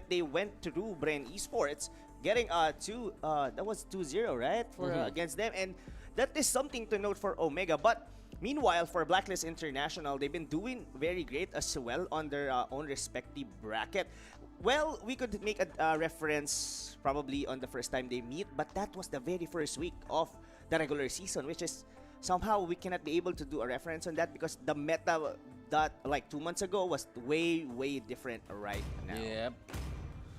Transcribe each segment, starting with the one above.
that they went through Brain Esports, getting that was 2-0, right, for against them, and that is something to note for Omega. But meanwhile, for Blacklist International, they've been doing very great as well on their own respective bracket. Well, we could make a reference probably on the first time they meet, but that was the very first week of the regular season, which is somehow we cannot be able to do a reference on that because the meta that like 2 months ago was way different right now. Yep.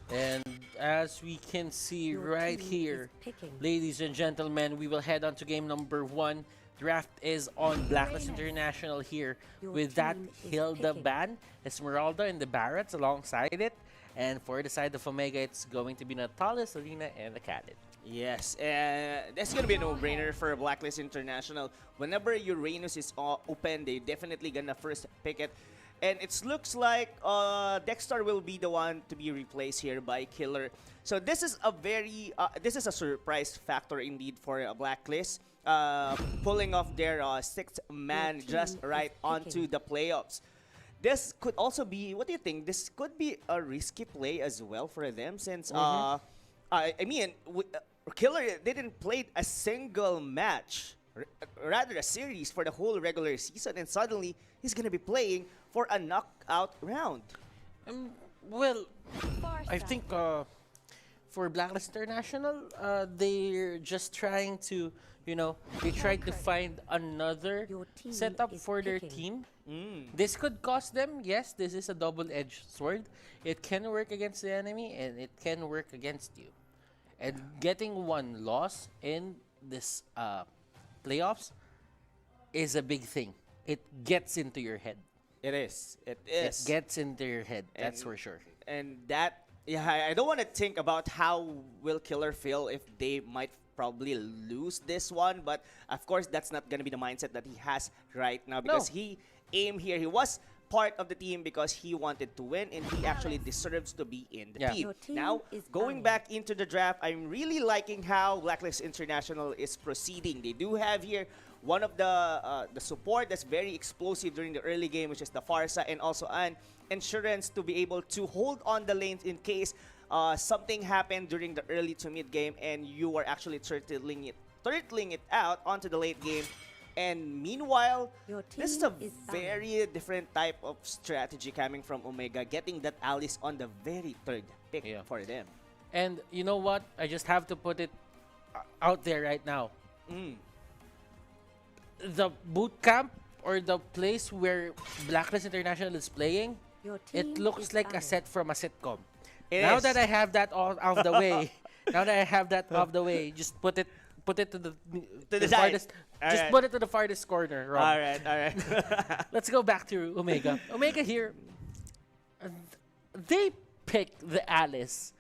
And as we can see right here, ladies and gentlemen, we will head on to game number 1. Draft is on Blacklist International here with that Hilda ban, Esmeralda, and the Barretts alongside it. And for the side of Omega, it's going to be Natalia, Selena, and the Khaled. Yes, that's gonna be a no-brainer for Blacklist International. Whenever Uranus is open, they definitely gonna first pick it. And it looks like Dexter will be the one to be replaced here by Killer. So this is a very this is a surprise factor indeed for Blacklist, pulling off their 6th man just right onto the playoffs. This could also be, what do you think? This could be a risky play as well for them since I mean, Killer didn't play a single match, rather a series for the whole regular season, and suddenly he's gonna be playing for a knockout round. Well, I think for Blacklist International, they're just trying to, they tried to find another setup for their team. This could cost them. Yes, this is a double-edged sword. It can work against the enemy, and it can work against you. And getting one loss in this playoffs is a big thing. It gets into your head. It is. It is. It gets into your head. That's for sure. And that, yeah, I don't want to think about how will Killer feel if they might probably lose this one. But of course, that's not gonna be the mindset that he has right now because he aimed here. He was part of the team because he wanted to win and he actually deserves to be in the team. Now, going back into the draft, I'm really liking how Blacklist International is proceeding. They do have here one of the support that's very explosive during the early game, which is the Farsa, and also an insurance to be able to hold on the lanes in case something happened during the early to mid game and you are actually turtling it out onto the late game. And meanwhile, this is a very different type of strategy coming from Omega, getting that Alice on the very 3rd pick for them. And you know what? I just have to put it out there right now. The boot camp or the place where Blacklist International is playing, it looks like a set from a sitcom. Now that I have that all out of the way, just put it to the farthest. Just put it to the farthest corner, Rob. All right. Let's go back to Omega. Omega here, they pick the Alice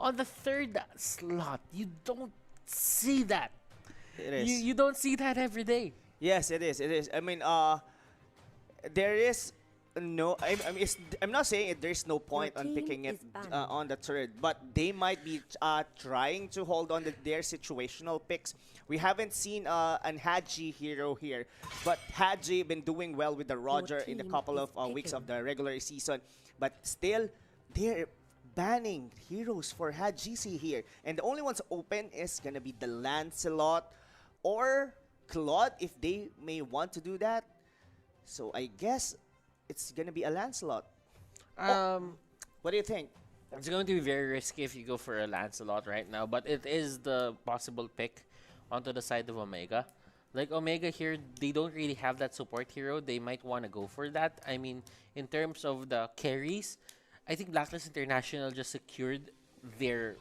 on the 3rd slot. You don't see that. It is. You don't see that every day. Yes, it is. It is. I mean, there is no. I'm not saying there's no point on picking it on the 3rd, but they might be trying to hold on to their situational picks. We haven't seen an Hadji hero here, but Hadji been doing well with the Roger in the couple of weeks of the regular season, but still they're banning heroes for Hadji here, and the only ones open is gonna be the Lancelot or Claude if they may want to do that. So I guess it's gonna be a Lancelot. What do you think? It's going to be very risky if you go for a Lancelot right now, but it is the possible pick onto the side of Omega. Like Omega here, they don't really have that support hero. They might want to go for that. I mean, in terms of the carries, I think Blacklist International just secured their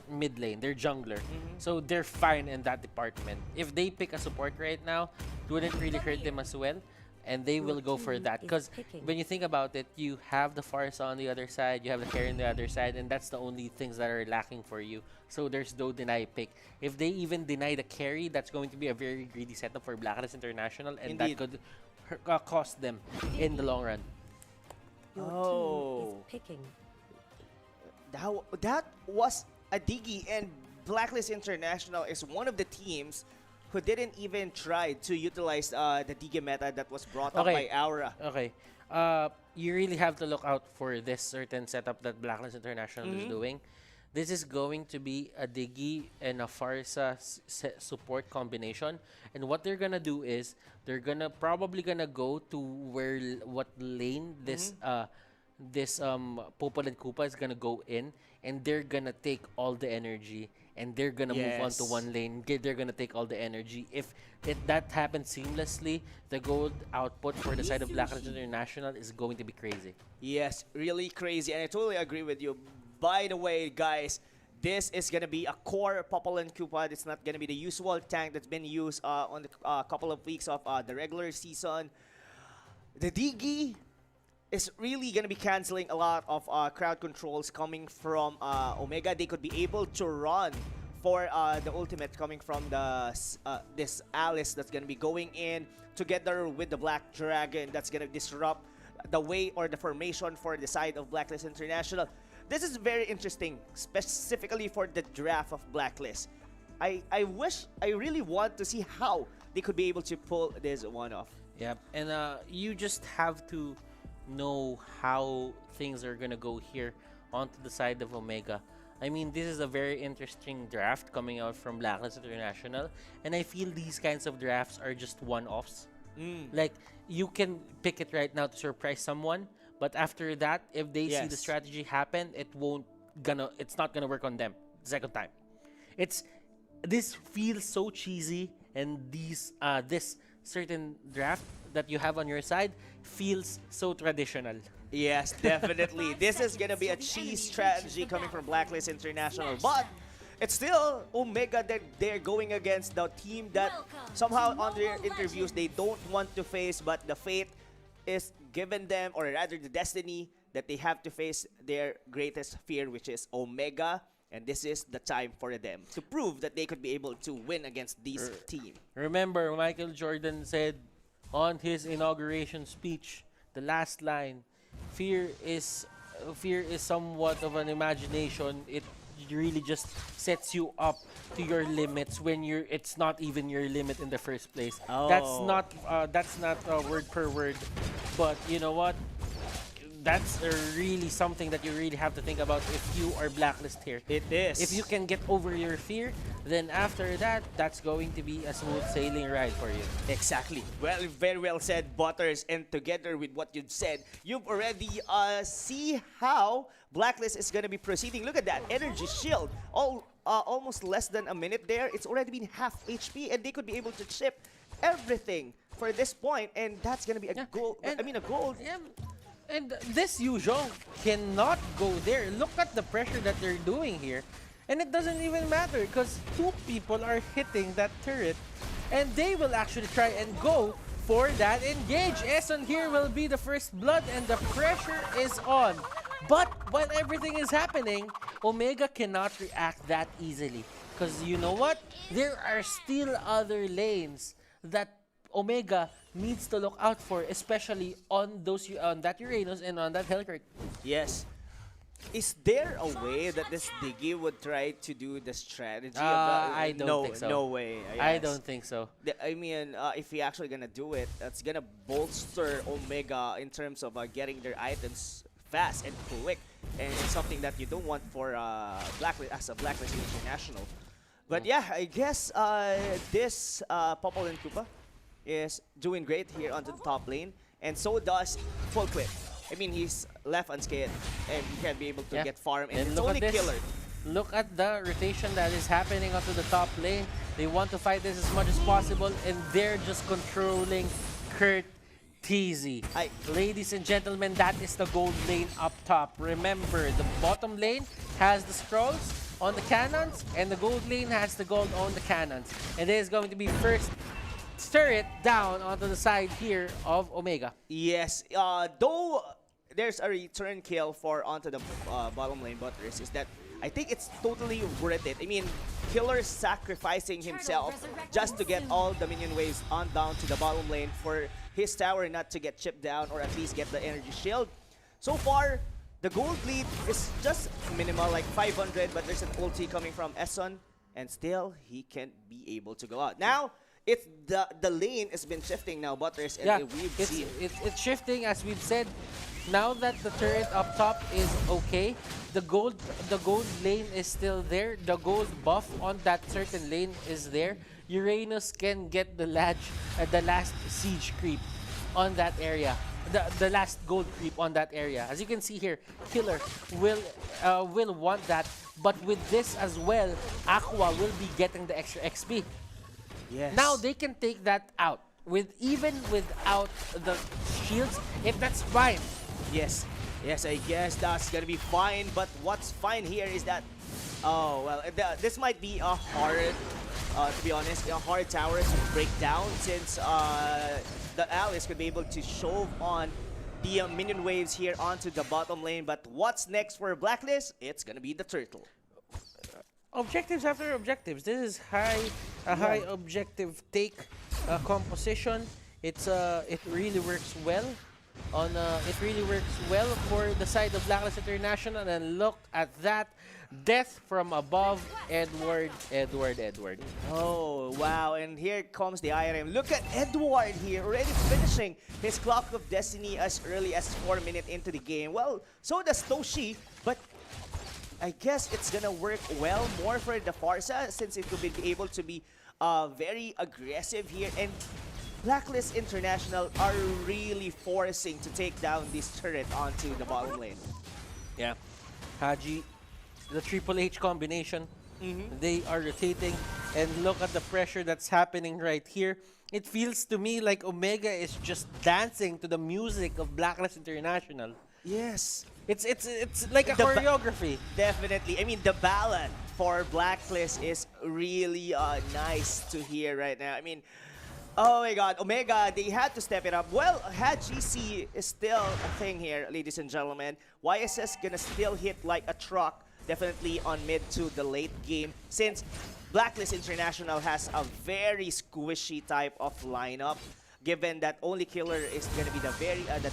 mid lane, their jungler. So they're fine in that department. If they pick a support right now, it wouldn't really hurt them as well. And they will go for that. Because when you think about it, you have the Farsa on the other side, you have the carry on the other side, and that's the only things that are lacking for you. So there's no deny pick. If they even deny the carry, that's going to be a very greedy setup for Blacklist International, and that could cost them in the long run. Oh. That was a diggy, and Blacklist International is one of the teams who didn't even try to utilize the Digi meta that was brought up by Aura. Okay. you really have to look out for this certain setup that Blacklist International is doing. This is going to be a Diggy and a Farsa support combination. And what they're gonna do is they're gonna probably gonna go to where what lane this Popol and Koopa is gonna go in, and they're gonna take all the energy, and they're gonna move on to Yes. one lane. They're gonna take all the energy. If that happens seamlessly, the gold output for the side of Blacklist International is going to be crazy. Yes, really crazy, and I totally agree with you. By the way, guys, this is gonna be a core Popol and Koopa. It's not gonna be the usual tank that's been used on the couple of weeks of the regular season. The Digi is really gonna be canceling a lot of crowd controls coming from Omega. They could be able to run for the ultimate coming from the this Alice that's gonna be going in together with the Black Dragon. That's gonna disrupt the way or the formation for the side of Blacklist International. This is very interesting, specifically for the draft of Blacklist. I really want to see how they could be able to pull this one off. Yeah, and you just have to know how things are gonna go here onto the side of Omega. I mean, this is a very interesting draft coming out from Blacklist International, and I feel these kinds of drafts are just one-offs. Like, you can pick it right now to surprise someone, but after that, if they see the Yes. strategy happen, it's not gonna work on them the second time. This feels so cheesy, and this certain draft that you have on your side feels so traditional. Yes, definitely. This is gonna be a cheese strategy coming from Blacklist International, but it's still Omega that they're going against the team that somehow on their interviews they don't want to face, but the fate is given them, or rather the destiny that they have to face their greatest fear, which is Omega. And this is the time for them to prove that they could be able to win against this team. Remember, Michael Jordan said on his inauguration speech, the last line, fear is somewhat of an imagination. It really just sets you up to your limits when it's not even your limit in the first place. Oh. That's not word per word, but you know what? That's really something that you really have to think about if you are Blacklist here. It is. If you can get over your fear, then after that, that's going to be a smooth sailing ride for you. Exactly. Well, very well said, Butters. And together with what you've said, you've already see how Blacklist is going to be proceeding. Look at that. Energy Shield. Almost less than a minute there. It's already been half HP, and they could be able to chip everything for this point, and that's going to be a gold. And- I mean, a gold. Yeah, and this Yuzhong cannot go there. Look at the pressure that they're doing here. And it doesn't even matter because two people are hitting that turret. And they will actually try and go for that engage. Eson here will be the first blood and the pressure is on. But while everything is happening, Omega cannot react that easily. Because you know what? There are still other lanes that Omega needs to look out for, especially on that Uranus and on that Hellcurt. Yes. Is there a way that this Diggy would try to do the strategy? I don't no, think so. No way. I Yes. don't think so. I mean, if he actually gonna do it, that's gonna bolster Omega in terms of getting their items fast and quick, and it's something that you don't want for Blacklist as a Blacklist International. But yeah, I guess this Popol and Koopa is doing great here onto the top lane, and so does Full Clip. I mean, he's left unscathed, and he can be able to get farm, and it's look only at this. Killer. Look at the rotation that is happening onto the top lane. They want to fight this as much as possible, and they're just controlling Kurt TZ. Ladies and gentlemen, that is the gold lane up top. Remember, the bottom lane has the scrolls on the cannons, and the gold lane has the gold on the cannons. And there is going to be first turret down onto the side here of Omega. Yes, though there's a return kill for onto the bottom lane Butters, is that I think it's totally worth it. I mean, Killer sacrificing himself just to get all the minion waves on down to the bottom lane for his tower not to get chipped down, or at least get the energy shield. So far, the gold lead is just minimal, like 500, but there's an ulti coming from Eson, and still he can't be able to go out. Now, it's the lane has been shifting now, Butters, and Yeah, we've it's, seen. it's shifting as we've said. Now that the turret up top is okay, the gold lane is still there. The gold buff on that certain lane is there. Uranus can get the last siege creep on that area. The last gold creep on that area. As you can see here, Killer will want that, but with this as well, Aqua will be getting the extra XP. Yes. Now they can take that out even without the shields. If that's fine. Yes. Yes, I guess that's gonna be fine. But what's fine here is that, oh well, this might be a hard, to be honest, a hard tower to break down since the Alice could be able to shove on the minion waves here onto the bottom lane. But what's next for Blacklist? It's gonna be the turtle. Objectives after objectives. This is high objective take composition. It really works well for the side of Blacklist International. And look at that, death from above, Edward. Oh wow, and here comes the IRM. Look at Edward here, already finishing his Clock of Destiny as early as 4 minutes into the game. Well, so does Toshi, but I guess it's gonna work well more for the Farsa since it will be able to be very aggressive here. And Blacklist International are really forcing to take down this turret onto the bottom lane. Yeah, Haji, the Triple H combination. They are rotating, and look at the pressure that's happening right here. It feels to me like Omega is just dancing to the music of Blacklist International. Yes. It's like a choreography. Definitely. I mean, the ballad for Blacklist is really nice to hear right now. I mean, oh my god, Omega, they had to step it up. Well, had GC is still a thing here, ladies and gentlemen. YSS gonna still hit like a truck, definitely on mid to the late game, since Blacklist International has a very squishy type of lineup, given that only Killer is gonna be the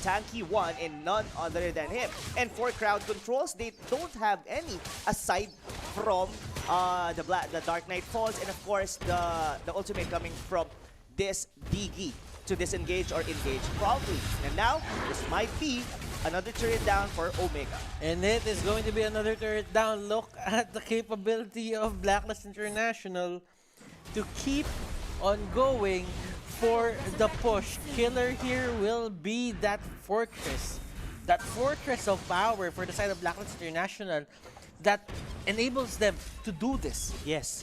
tanky one and none other than him. And for crowd controls, they don't have any aside from the Dark Knight Falls, and of course the ultimate coming from this DG to disengage or engage probably. And now this might be another turret down for Omega. And it is going to be another turret down. Look at the capability of Blacklist International to keep on going for the push. Killer here will be that fortress of power for the side of Blacklist International that enables them to do this. Yes.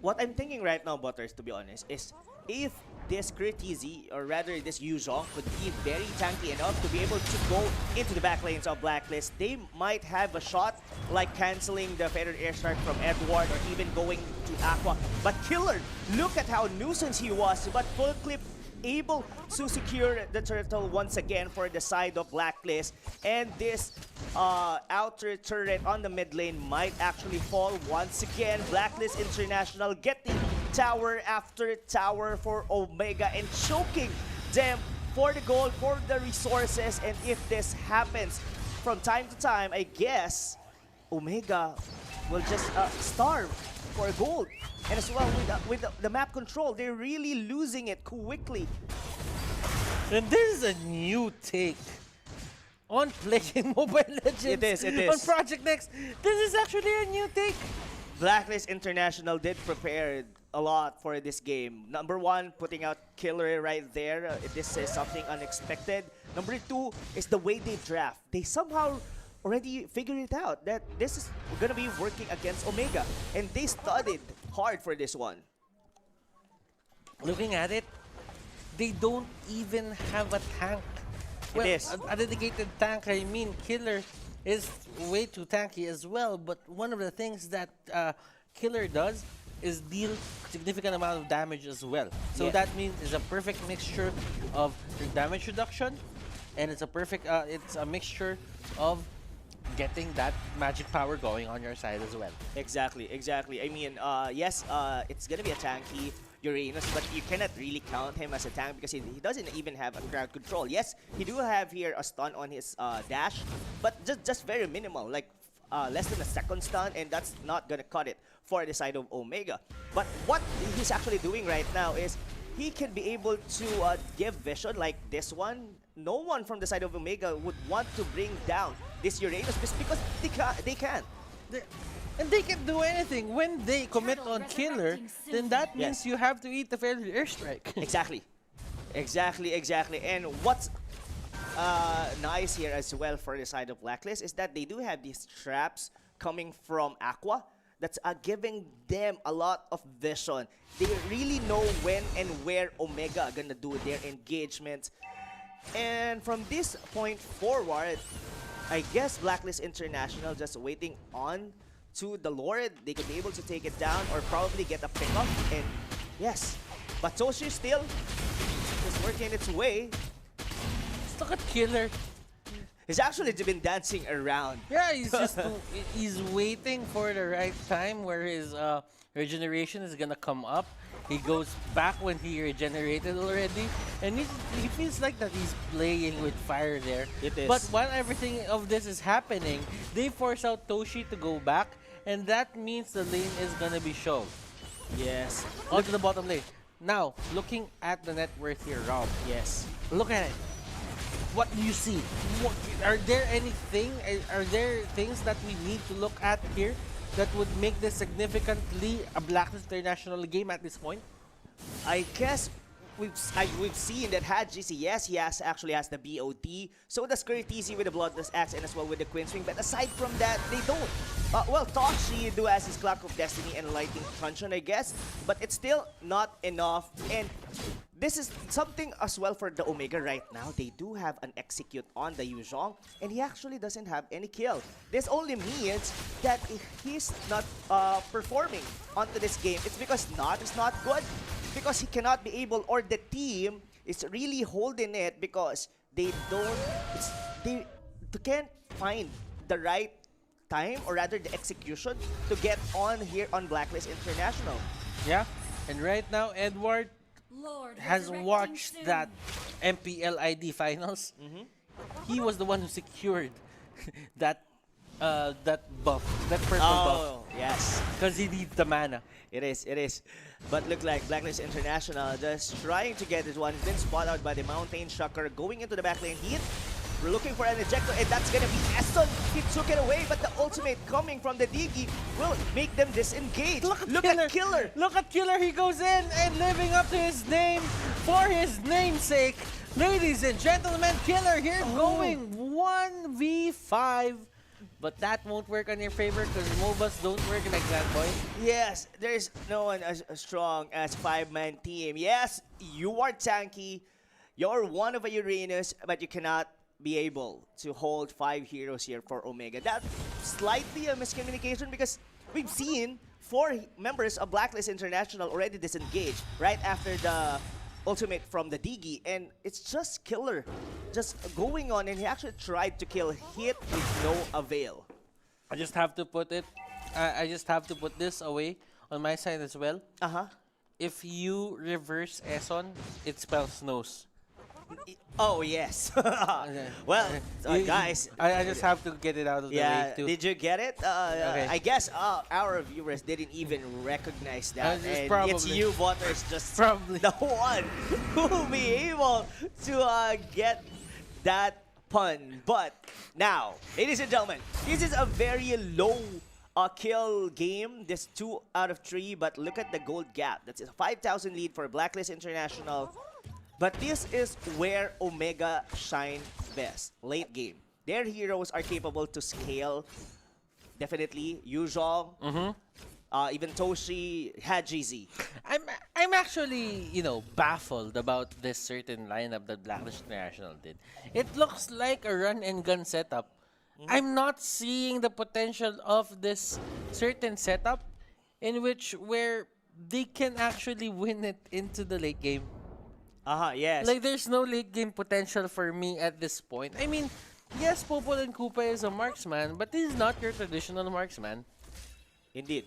What I'm thinking right now, Butters, to be honest, is if this Kurtizi, or rather this Yuzhong, could be very tanky enough to be able to go into the back lanes of Blacklist, they might have a shot like canceling the Feathered Airstrike from Edward or even going to Aqua. But Killer, look at how nuisance he was, but Full Clip able to secure the turtle once again for the side of Blacklist. And this outer turret on the mid lane might actually fall once again. Blacklist International getting tower after tower for Omega and choking them for the gold, for the resources. And if this happens from time to time, I guess Omega will just starve for gold. And as well with the map control, they're really losing it quickly. And this is a new take on playing Mobile Legends. It is. On Project Next. This is actually a new take. Blacklist International did prepare a lot for this game. Number one, putting out Killer right there. This is something unexpected. Number two is the way they draft. They somehow already figured it out that this is going to be working against Omega. And they studied hard for this one. Looking at it, they don't even have a tank. Well, It is. a dedicated tank. I mean, Killer is way too tanky as well. But one of the things that Killer does is deal significant amount of damage as well. So Yeah. that means it's a perfect mixture of your damage reduction, and it's a mixture of getting that magic power going on your side as well. Exactly. I mean, yes, it's going to be a tanky Uranus, but you cannot really count him as a tank because he doesn't even have a crowd control. Yes, he do have here a stun on his dash, but just very minimal, like less than a second stun, and that's not gonna cut it for the side of Omega. But what he's actually doing right now is he can be able to give vision like this one. No one from the side of Omega would want to bring down this Uranus just because they can. And they can do anything. When they commit on killer, then that means you have to eat the failed airstrike. Exactly. Exactly. And what's nice here as well for the side of Blacklist is that they do have these traps coming from Aqua that's giving them a lot of vision. They really know when and where Omega are gonna do their engagement. And from this point forward, I guess Blacklist International just waiting on to the Lord. They could be able to take it down or probably get a pickup. And yes, but Toshi still is working its way. Look at Killer. He's actually been dancing around. Yeah, he's just he's waiting for the right time where his regeneration is gonna come up. He goes back when he regenerated already, and he feels like that he's playing with fire there. It is. But while everything of this is happening, they force out Toshi to go back, and that means the lane is gonna be shoved. Yes. Onto the bottom lane. Now, looking at the net worth here, Rob. Yes. Look at it. What do you see? Are there things that we need to look at here that would make this significantly a Blacklist International game at this point? I guess we've seen that Hadjisi, yes, he actually has the BOD. So does Curtisi with the Bloodless Axe and as well with the Queen Swing. But aside from that, they don't. Well, Toshi do has his Clock of Destiny and Lightning Truncheon, I guess. But it's still not enough. And this is something as well for the Omega right now. They do have an execute on the Yuzhong, and he actually doesn't have any kill. This only means that if he's not performing onto this game, it's because Not is not good, because he cannot be able, or the team is really holding it because they can't find the right time, or rather the execution, to get on here on Blacklist International. Yeah, and right now, Edward has watched that MPL ID finals. He was the one who secured that buff, that purple buff. Oh, yes. Because he needs the mana. It is. But look like Blacklist International just trying to get this one. Been spotted out by the Mountain Shocker going into the back lane. We're looking for an ejector, and that's gonna be Eston. He took it away, but the ultimate coming from the Digi will make them disengage. Look at Killer. Look at Killer. He goes in and living up to his name for his namesake. Ladies and gentlemen, Killer here going 1v5. But that won't work on your favor because MOBAs don't work like that, boy. Yes, there's no one as strong as 5-man team. Yes, you are tanky. You're one of a Uranus, but you cannot be able to hold 5 heroes here for Omega. That's slightly a miscommunication because we've seen 4 members of Blacklist International already disengage right after the ultimate from the Digi, and it's just Killer just going on, and he actually tried to kill Hit with no avail. I just have to put this away on my side as well. If you reverse Eson, it spells nose. Oh, yes. Well, guys. I just have to get it out of the way, too. Did you get it? Okay. I guess our viewers didn't even recognize that. And probably. it's you, voters, just Probably. the one who will be able to get that pun. But now, ladies and gentlemen, this is a very low kill game. This 2 out of 3, but look at the gold gap. That's a 5,000 lead for Blacklist International. But this is where Omega shine best, late game. Their heroes are capable to scale, definitely. Yuzhong, even Toshi, Hadjizi. I'm actually, baffled about this certain lineup that Blacklist International did. It looks like a run and gun setup. I'm not seeing the potential of this certain setup where they can actually win it into the late game. Yes. Like, there's no late game potential for me at this point. I mean, yes, Popol and Koopa is a marksman, but this is not your traditional marksman. Indeed.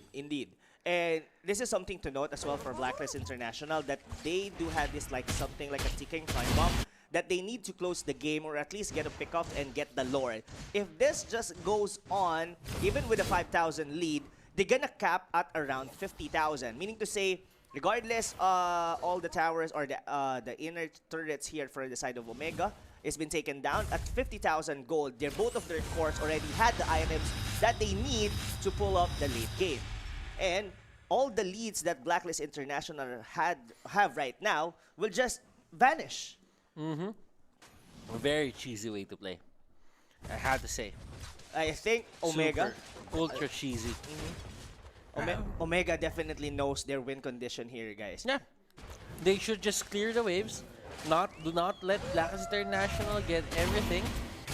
And this is something to note as well for Blacklist International, that they do have this something like a ticking time bomb that they need to close the game or at least get a pickoff and get the Lord. If this just goes on, even with a 5,000 lead, they're gonna cap at around 50,000. Meaning to say, regardless, all the towers or the inner turrets here for the side of Omega has been taken down at 50,000 gold. Both of their cores already had the items that they need to pull up the late game. And all the leads that Blacklist International have right now will just vanish. A very cheesy way to play, I had to say. I think Omega, Super, ultra cheesy. Omega definitely knows their win condition here, guys. Yeah, they should just clear the waves. Do not let Blacklist International get everything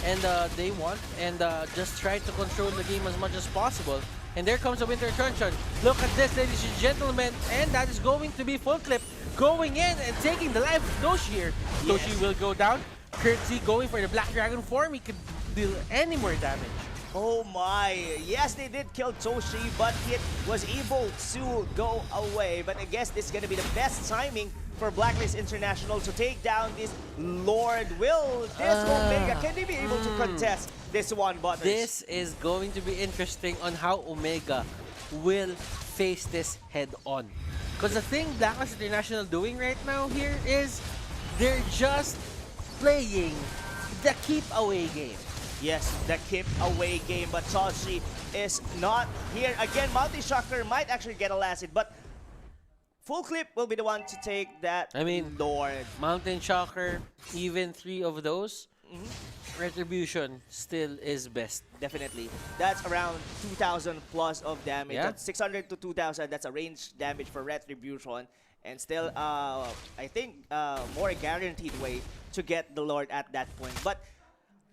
and they want, and just try to control the game as much as possible. And there comes a Winter Truncheon. Look at this, ladies and gentlemen, and that is going to be full clip going in and taking the life of Toshi here. Yes. Toshi will go down. Courtesy going for the Black Dragon form. He could deal any more damage. Oh my, yes, they did kill Toshi, but it was able to go away. But I guess this is going to be the best timing for Blacklist International to take down this Lord. Will this Omega, can they be able to contest this one, Butters? This is going to be interesting on how Omega will face this head on. Because the thing Blacklist International doing right now here is they're just playing the keep away game. Yes, the keep away game, but Toshi is not here. Again, Mountain Shocker might actually get a last hit, but Full Clip will be the one to take that. I mean, Lord. Mountain Shocker, even 3 of those, Retribution still is best. Definitely. That's around 2,000 plus of damage. Yeah. That's 600 to 2,000. That's a range damage for Retribution. And still, I think, more guaranteed way to get the Lord at that point. But,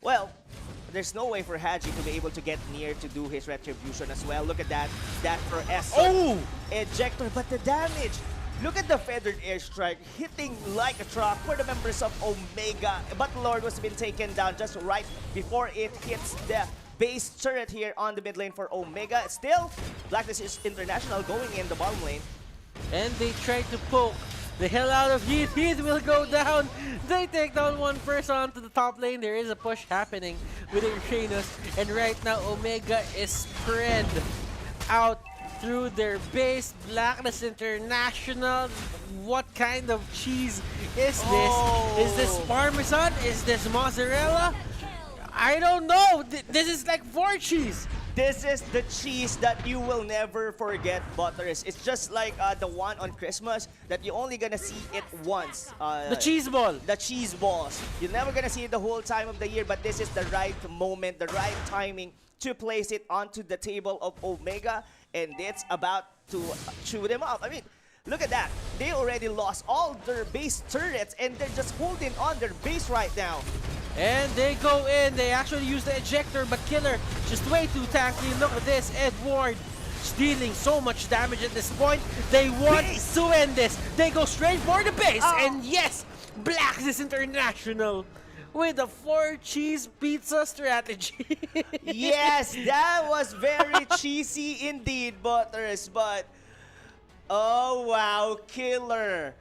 well, there's no way for Haji to be able to get near to do his Retribution as well. Look at that. That for S. Oh! Ejector. But the damage. Look at the feathered airstrike hitting like a truck for the members of Omega. But Lord was been taken down just right before it hits the base turret here on the mid lane for Omega. Still, Blacklist is International going in the bottom lane. And they try to poke the hell out of Heath. Heath will go down. They take down one person onto the top lane. There is a push happening with Uranus. And right now, Omega is spread out through their base. Blacklist International. What kind of cheese is this? Oh. Is this Parmesan? Is this mozzarella? I don't know. This is like 4 cheese. This is the cheese that you will never forget, Butters. It's just like the one on Christmas that you're only gonna see it once. The cheese ball. The cheese balls. You're never gonna see it the whole time of the year, but this is the right moment, the right timing to place it onto the table of Omega, and it's about to chew them up. I mean, look at that. They already lost all their base turrets, and they're just holding on their base right now. And they go in. They actually use the ejector, but Killer just way too tanky. Look at this. Edward dealing so much damage at this point. They want to end this. They go straight for the base. And yes, Blacklist International with a 4 cheese pizza strategy. Yes, that was very cheesy indeed, Butters. But, oh wow, Killer